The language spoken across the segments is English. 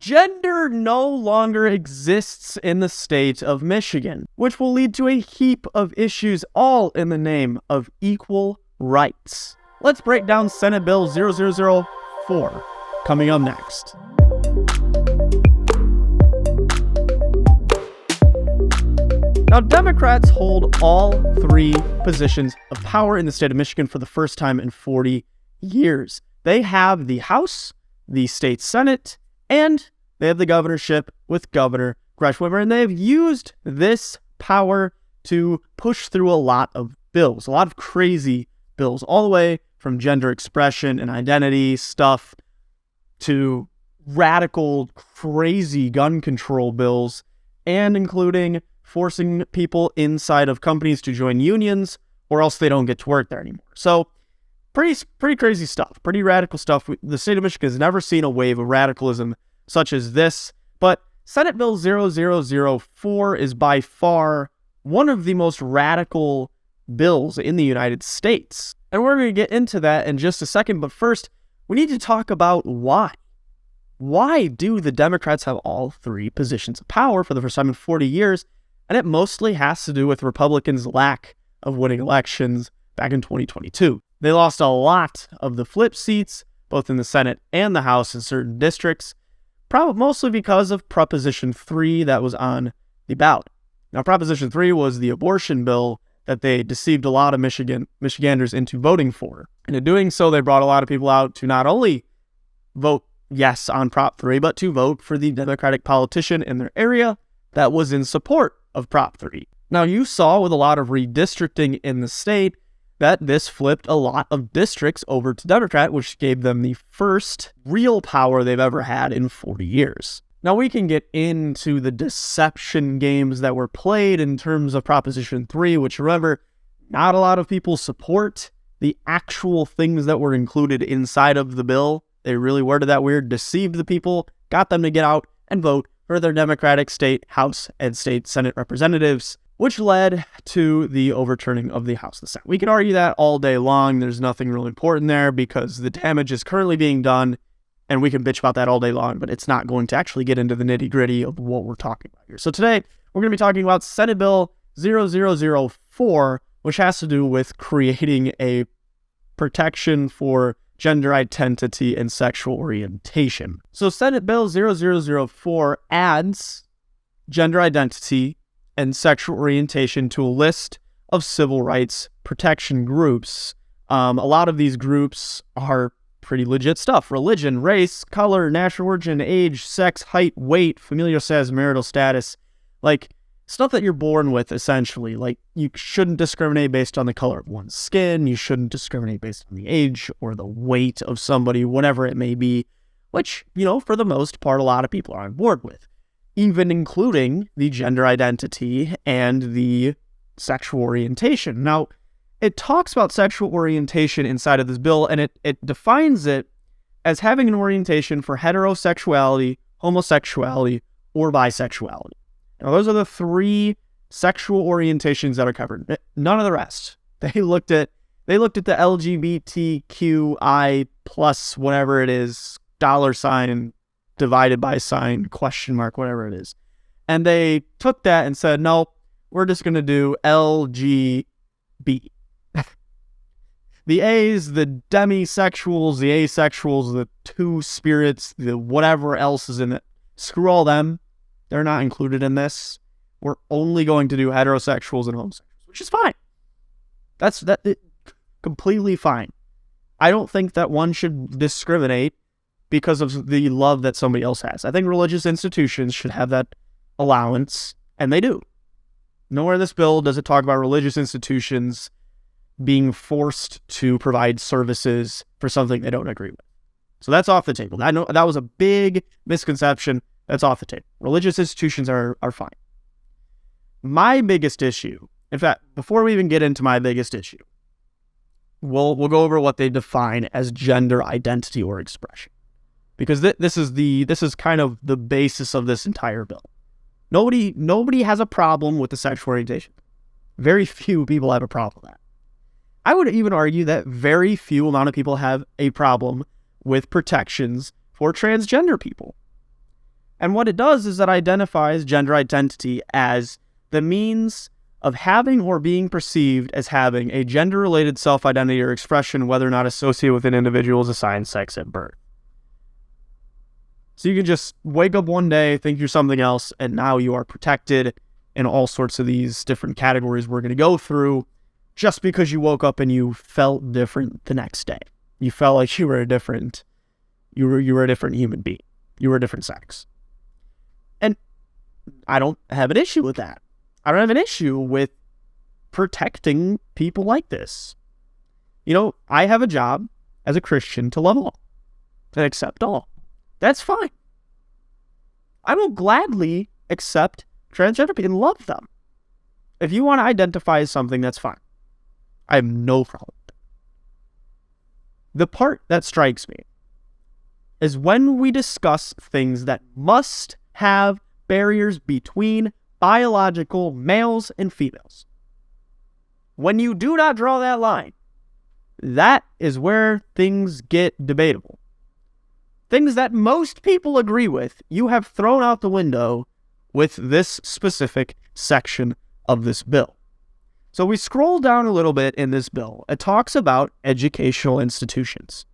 Gender no longer exists in the state of Michigan, which will lead to a heap of issues, all in the name of equal rights. Let's break down Senate Bill 0004, coming up next. Now, Democrats hold all three positions of power in the state of Michigan for the first time in 40 years. They have the House, the state Senate, and they have the governorship with Governor Gresham, and they have used this power to push through a lot of bills, a lot of crazy bills, all the way from gender expression and identity stuff to radical, crazy gun control bills, and including forcing people inside of companies to join unions or else they don't get to work there anymore. So pretty crazy stuff, pretty radical stuff. The state of Michigan has never seen a wave of radicalism such as this, but Senate Bill 0004 is by far one of the most radical bills in the United States. And we're going to get into that in just a second, but first, we need to talk about why. Why do the Democrats have all three positions of power for the first time in 40 years? And it mostly has to do with Republicans' lack of winning elections back in 2022. They lost a lot of the flip seats, both in the Senate and the House in certain districts, probably mostly because of Proposition 3 that was on the ballot. Now, Proposition 3 was the abortion bill that they deceived a lot of Michiganders into voting for. And in doing so, they brought a lot of people out to not only vote yes on Prop 3, but to vote for the Democratic politician in their area that was in support of Prop 3. Now, you saw with a lot of redistricting in the state that this flipped a lot of districts over to Democrat, which gave them the first real power they've ever had in 40 years. Now, we can get into the deception games that were played in terms of Proposition 3, which, remember, not a lot of people support the actual things that were included inside of the bill. They really worded that weird, deceived the people, got them to get out and vote for their Democratic state House and state Senate representatives, which led to the overturning of the House and the Senate. We can argue that all day long. There's nothing really important there because the damage is currently being done, and we can bitch about that all day long, but it's not going to actually get into the nitty-gritty of what we're talking about here. So today, we're going to be talking about Senate Bill 0004, which has to do with creating a protection for gender identity and sexual orientation. So Senate Bill 0004 adds gender identity and sexual orientation to a list of civil rights protection groups. A lot of these groups are pretty legit stuff. Religion, race, color, national origin, age, sex, height, weight, familial status, marital status. Like, stuff that you're born with, essentially. Like, you shouldn't discriminate based on the color of one's skin. You shouldn't discriminate based on the age or the weight of somebody, whatever it may be, which, for the most part, a lot of people are on board with, even including the gender identity and the sexual orientation. Now, it talks about sexual orientation inside of this bill, and it defines it as having an orientation for heterosexuality, homosexuality, or bisexuality. Now, those are the three sexual orientations that are covered. None of the rest. They looked at the LGBTQI plus whatever it is, $ divided by sign, question mark, whatever it is. And they took that and said, no, we're just going to do LGB. The A's, the demisexuals, the asexuals, the two spirits, the whatever else is in it. Screw all them. They're not included in this. We're only going to do heterosexuals and homosexuals, which is fine. That's completely fine. I don't think that one should discriminate because of the love that somebody else has. I think religious institutions should have that allowance, and they do. Nowhere in this bill does it talk about religious institutions being forced to provide services for something they don't agree with. So that's off the table. I know that was a big misconception. That's off the table. Religious institutions are fine. My biggest issue, in fact, before we even get into my biggest issue, we'll go over what they define as gender identity or expression, because this is kind of the basis of this entire bill. Nobody has a problem with the sexual orientation. Very few people have a problem with that. I would even argue that very few amount of people have a problem with protections for transgender people. And what it does is it identifies gender identity as the means of having or being perceived as having a gender-related self-identity or expression, whether or not associated with an individual's assigned sex at birth. So you can just wake up one day, think you're something else, and now you are protected in all sorts of these different categories we're going to go through just because you woke up and you felt different the next day. You felt like you were a different human being. You were a different sex. And I don't have an issue with that. I don't have an issue with protecting people like this. I have a job as a Christian to love all and accept all. That's fine. I will gladly accept transgender people and love them. If you want to identify as something, that's fine. I have no problem with that. The part that strikes me is when we discuss things that must have barriers between biological males and females. When you do not draw that line, that is where things get debatable. Things that most people agree with, you have thrown out the window with this specific section of this bill. So we scroll down a little bit in this bill. It talks about educational institutions.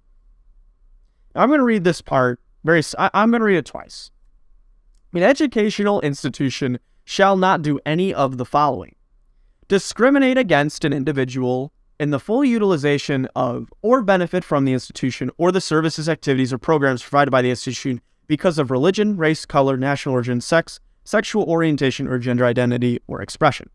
I'm going to read this part I'm going to read it twice. An educational institution shall not do any of the following: discriminate against an individual in the full utilization of or benefit from the institution or the services, activities, or programs provided by the institution because of religion, race, color, national origin, sex, sexual orientation, or gender identity or expression.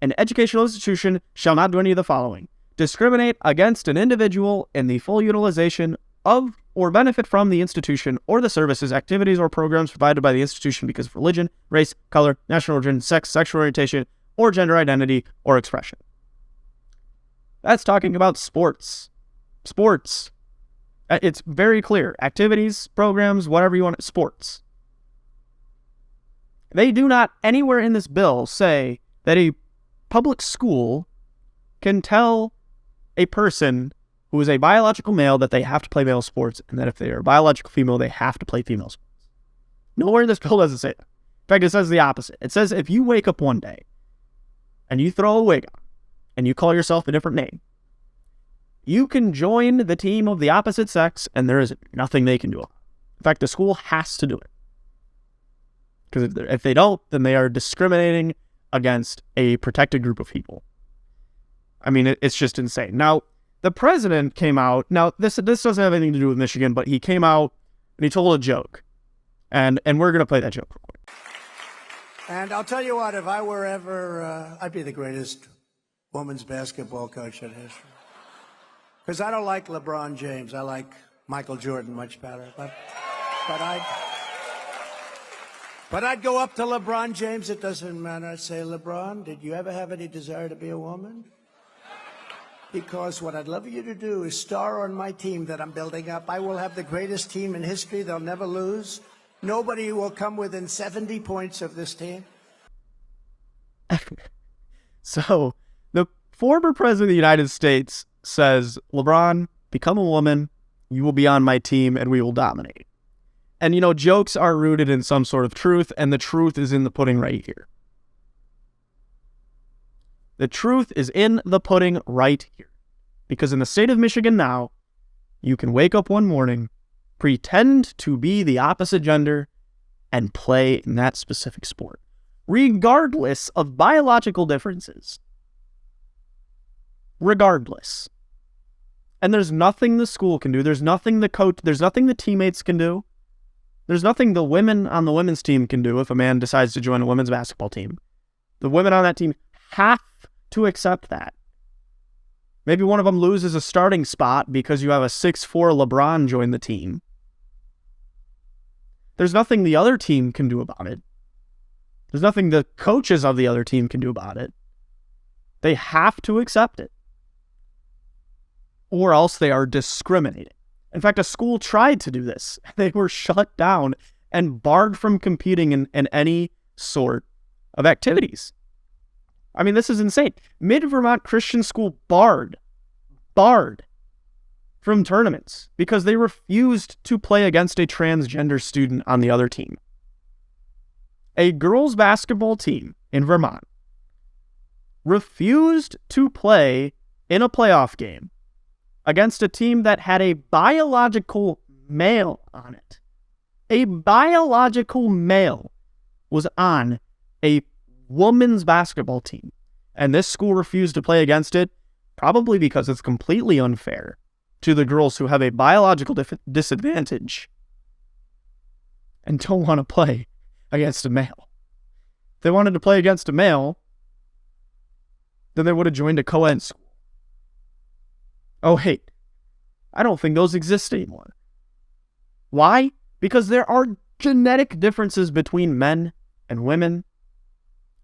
An educational institution shall not do any of the following: discriminate against an individual in the full utilization of or benefit from the institution or the services, activities, or programs provided by the institution because of religion, race, color, national origin, sex, sexual orientation, or gender identity or expression. That's talking about sports. Sports. It's very clear. Activities, programs, whatever you want, sports. They do not anywhere in this bill say that a public school can tell a person who is a biological male that they have to play male sports, and that if they are a biological female, they have to play female sports. Nowhere in this bill does it say that. In fact, it says the opposite. It says if you wake up one day and you throw a wig on and you call yourself a different name, you can join the team of the opposite sex and there is nothing they can do about it. In fact, the school has to do it. Because if they don't, then they are discriminating against a protected group of people. I mean, it's just insane. Now, the president came out. Now, this doesn't have anything to do with Michigan, but he came out and he told a joke. And we're going to play that joke real quick. And I'll tell you what, if I were ever, I'd be the greatest women's basketball coach in history. Because I don't like LeBron James. I like Michael Jordan much better. But I'd go up to LeBron James. It doesn't matter. I'd say, LeBron, did you ever have any desire to be a woman? Because what I'd love you to do is star on my team that I'm building up. I will have the greatest team in history. They'll never lose. Nobody will come within 70 points of this team. So, the former president of the United States says, LeBron, become a woman, you will be on my team, and we will dominate. And, jokes are rooted in some sort of truth, and the truth is in the pudding right here. The truth is in the pudding right here. Because in the state of Michigan now, you can wake up one morning, pretend to be the opposite gender, and play in that specific sport, regardless of biological differences. Regardless. And there's nothing the school can do. There's nothing the coach, there's nothing the teammates can do. There's nothing the women on the women's team can do if a man decides to join a women's basketball team. The women on that team have to accept that. Maybe one of them loses a starting spot because you have a 6'4" LeBron join the team. There's nothing the other team can do about it. There's nothing the coaches of the other team can do about it. They have to accept it. Or else they are discriminating. In fact, a school tried to do this. They were shut down and barred from competing in any sort of activities. I mean, this is insane. Mid-Vermont Christian School barred from tournaments because they refused to play against a transgender student on the other team. A girls' basketball team in Vermont refused to play in a playoff game against a team that had a biological male on it. A biological male was on a women's basketball team, and this school refused to play against it, probably because it's completely unfair to the girls who have a biological disadvantage and don't want to play against a male. If they wanted to play against a male, then they would have joined a co-ed school. Oh, hey, I don't think those exist anymore. Why? Because there are genetic differences between men and women.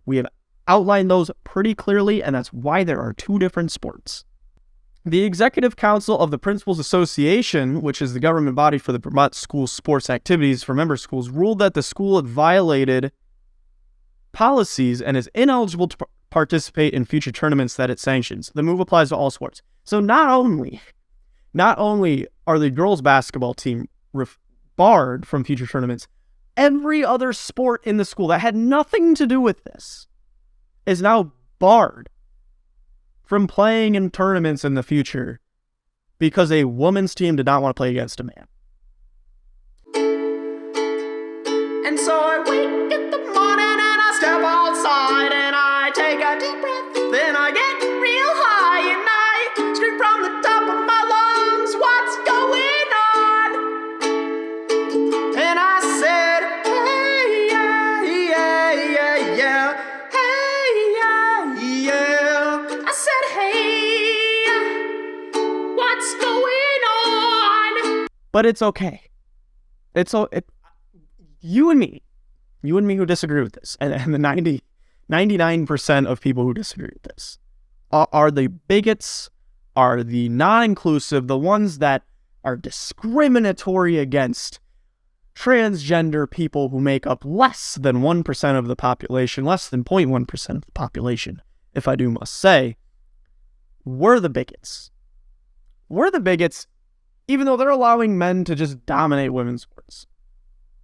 We have outlined those pretty clearly, and that's why there are two different sports. The Executive Council of the Principals Association, which is the government body for the Vermont school sports activities for member schools, ruled that the school had violated policies and is ineligible to participate in future tournaments that it sanctions. The move applies to all sports. So not only are the girls' basketball team barred from future tournaments, every other sport in the school that had nothing to do with this is now barred from playing in tournaments in the future because a woman's team did not want to play against a man. And so I wake in the morning and I step outside and I take a deep breath, then I get real high and I scream from the top of my lungs, what's going on? And I said, hey, yeah, yeah, yeah, yeah, hey, yeah, yeah. I said, hey, what's going on? But it's okay. You and me who disagree with this, and the 99% of people who disagree with this are the bigots, are the non-inclusive, the ones that are discriminatory against transgender people who make up less than 1% of the population, less than 0.1% of the population, if I do must say. We're the bigots. We're the bigots, even though they're allowing men to just dominate women's sports.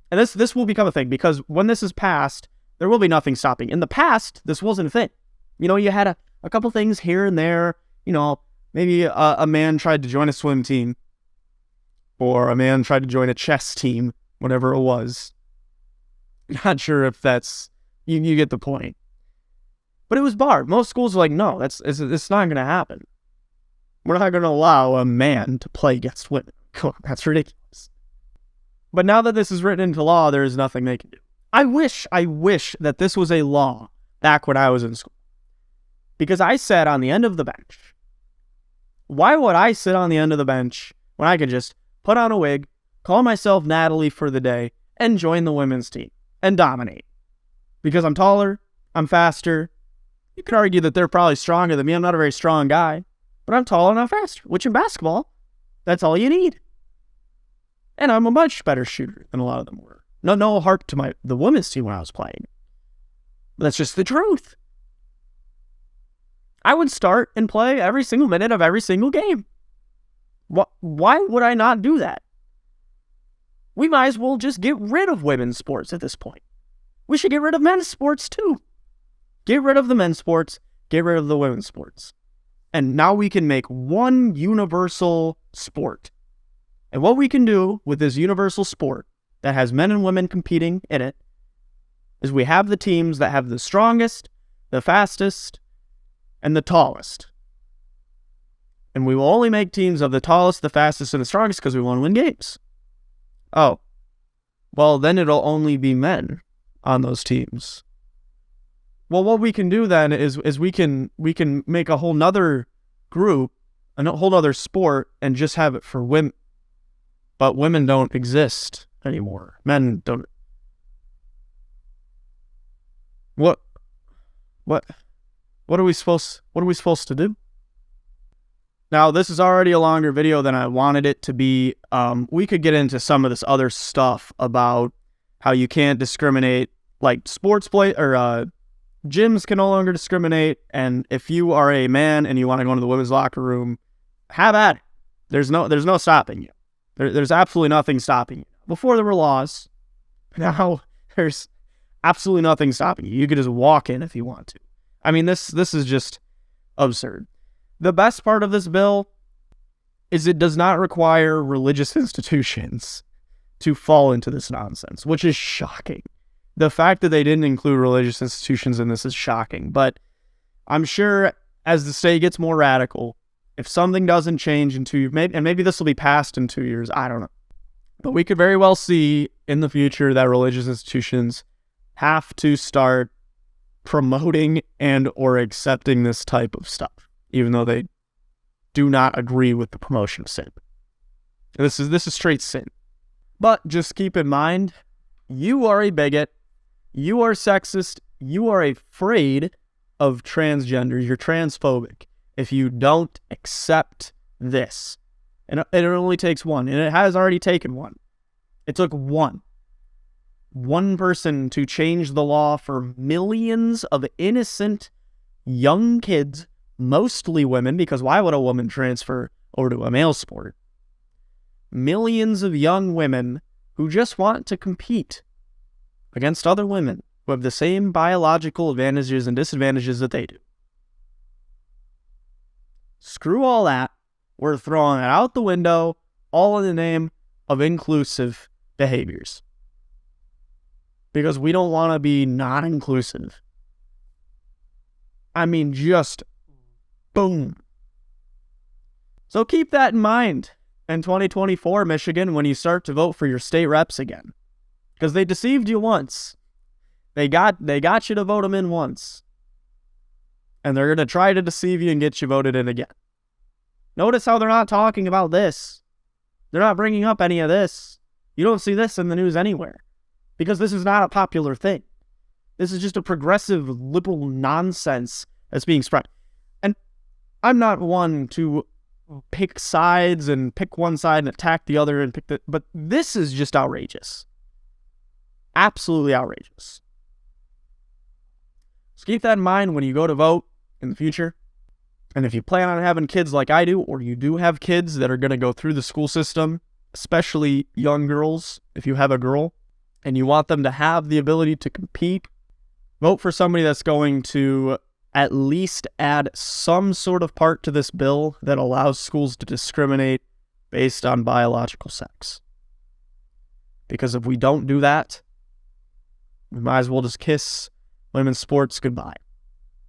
And this will become a thing, because when this is passed, there will be nothing stopping. In the past, this wasn't a thing. You know, you had a couple things here and there. You know, maybe a man tried to join a swim team, or a man tried to join a chess team, whatever it was. Not sure if that's, you get the point. But it was barred. Most schools are like, no, it's not going to happen. We're not going to allow a man to play against women. Come on, that's ridiculous. But now that this is written into law, there is nothing they can do. I wish that this was a law back when I was in school. Because I sat on the end of the bench. Why would I sit on the end of the bench when I could just put on a wig, call myself Natalie for the day, and join the women's team and dominate? Because I'm taller, I'm faster. You could argue that they're probably stronger than me. I'm not a very strong guy, but I'm taller and I'm faster, which in basketball, that's all you need. And I'm a much better shooter than a lot of them were. No harp to the women's team when I was playing. But that's just the truth. I would start and play every single minute of every single game. Why would I not do that? We might as well just get rid of women's sports at this point. We should get rid of men's sports too. Get rid of the men's sports, get rid of the women's sports. And now we can make one universal sport. And what we can do with this universal sport that has men and women competing in it is we have the teams that have the strongest, the fastest, and the tallest. And we will only make teams of the tallest, the fastest, and the strongest because we want to win games. Oh, well, then it'll only be men on those teams. Well, what we can do then is we can make a whole nother group, a whole nother sport, and just have it for women. But women don't exist anymore. Men don't. What are we supposed to do? Now, this is already a longer video than I wanted it to be. We could get into some of this other stuff about how you can't discriminate, like sports play or gyms can no longer discriminate. And if you are a man and you want to go into the women's locker room, have at it. There's no stopping you. There's absolutely nothing stopping you. Before there were laws, now there's absolutely nothing stopping you. You could just walk in if you want to. I mean, this is just absurd. The best part of this bill is it does not require religious institutions to fall into this nonsense, which is shocking. The fact that they didn't include religious institutions in this is shocking. But I'm sure as the state gets more radical, if something doesn't change in 2 years, and maybe this will be passed in 2 years, I don't know. But we could very well see in the future that religious institutions have to start promoting and or accepting this type of stuff, even though they do not agree with the promotion of sin. This is straight sin. But just keep in mind, you are a bigot, you are sexist, you are afraid of transgender, you're transphobic if you don't accept this. And it only takes one, and it has already taken one. It took one person to change the law for millions of innocent young kids, mostly women, because why would a woman transfer over to a male sport? Millions of young women who just want to compete against other women who have the same biological advantages and disadvantages that they do. Screw all that. We're throwing it out the window, all in the name of inclusive behaviors. Because we don't want to be not inclusive. I mean, just boom. So keep that in mind in 2024, Michigan, when you start to vote for your state reps again. Because they deceived you once. They got you to vote them in once. And they're going to try to deceive you and get you voted in again. Notice how they're not talking about this. They're not bringing up any of this. You don't see this in the news anywhere. Because this is not a popular thing. This is just a progressive, liberal nonsense that's being spread. And I'm not one to pick sides and pick one side and attack the other and pick the... But this is just outrageous. Absolutely outrageous. So keep that in mind when you go to vote in the future. And if you plan on having kids like I do, or you do have kids that are going to go through the school system, especially young girls, if you have a girl, and you want them to have the ability to compete, vote for somebody that's going to at least add some sort of part to this bill that allows schools to discriminate based on biological sex. Because if we don't do that, we might as well just kiss women's sports goodbye.